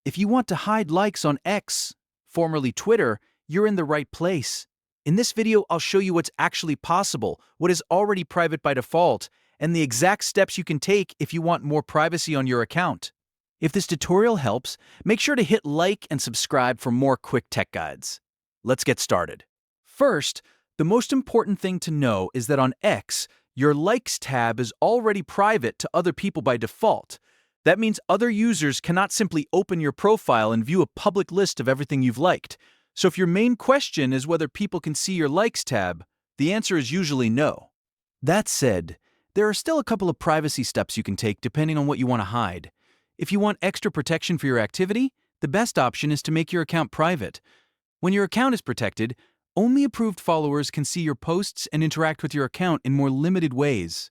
If you want to hide likes on X, formerly Twitter, you're in the right place. In this video, I'll show you what's actually possible, what is already private by default, and the exact steps you can take if you want more privacy on your account. If this tutorial helps, make sure to hit like and subscribe for more quick tech guides. Let's get started. First, the most important thing to know is that on X, your Likes tab is already private to other people by default. That means other users cannot simply open your profile and view a public list of everything you've liked. So if your main question is whether people can see your Likes tab, the answer is usually no. That said, there are still a couple of privacy steps you can take depending on what you want to hide. If you want extra protection for your activity, the best option is to make your account private. When your account is protected, only approved followers can see your posts and interact with your account in more limited ways.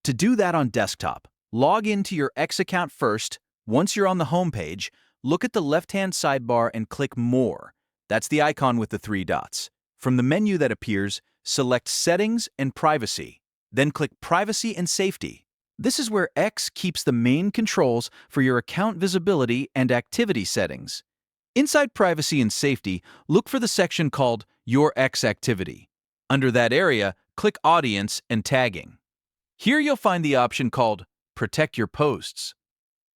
To do that on desktop, log into your X account first. Once you're on the home page, look at the left-hand sidebar and click More. That's the icon with the 3 dots. From the menu that appears, select Settings and Privacy. Then click Privacy and Safety. This is where X keeps the main controls for your account visibility and activity settings. Inside Privacy and Safety, look for the section called Your X Activity. Under that area, click Audience and Tagging. Here you'll find the option called Protect Your Posts.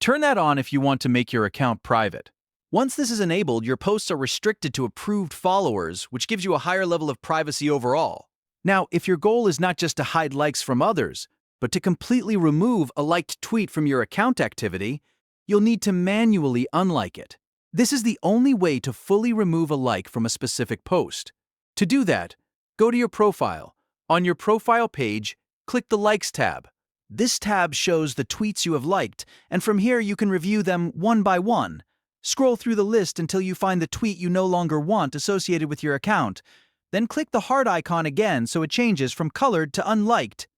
Turn that on if you want to make your account private. Once this is enabled, your posts are restricted to approved followers, which gives you a higher level of privacy overall. Now, if your goal is not just to hide likes from others, but to completely remove a liked tweet from your account activity, you'll need to manually unlike it. This is the only way to fully remove a like from a specific post. To do that, go to your profile. On your profile page, click the Likes tab. This tab shows the tweets you have liked, and from here you can review them one by one. Scroll through the list until you find the tweet you no longer want associated with your account. Then click the heart icon again so it changes from colored to unliked.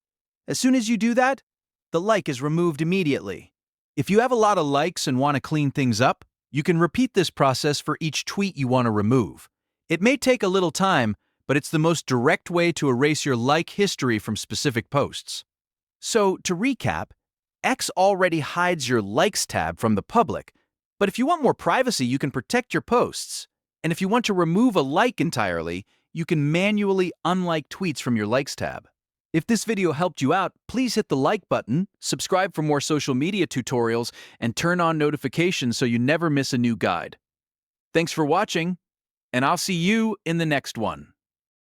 As soon as you do that, the like is removed immediately. If you have a lot of likes and want to clean things up, you can repeat this process for each tweet you want to remove. It may take a little time, but it's the most direct way to erase your like history from specific posts. So, to recap, X already hides your Likes tab from the public, but if you want more privacy, you can protect your posts. And if you want to remove a like entirely, you can manually unlike tweets from your Likes tab. If this video helped you out, please hit the like button, subscribe for more social media tutorials, and turn on notifications so you never miss a new guide. Thanks for watching, and I'll see you in the next one.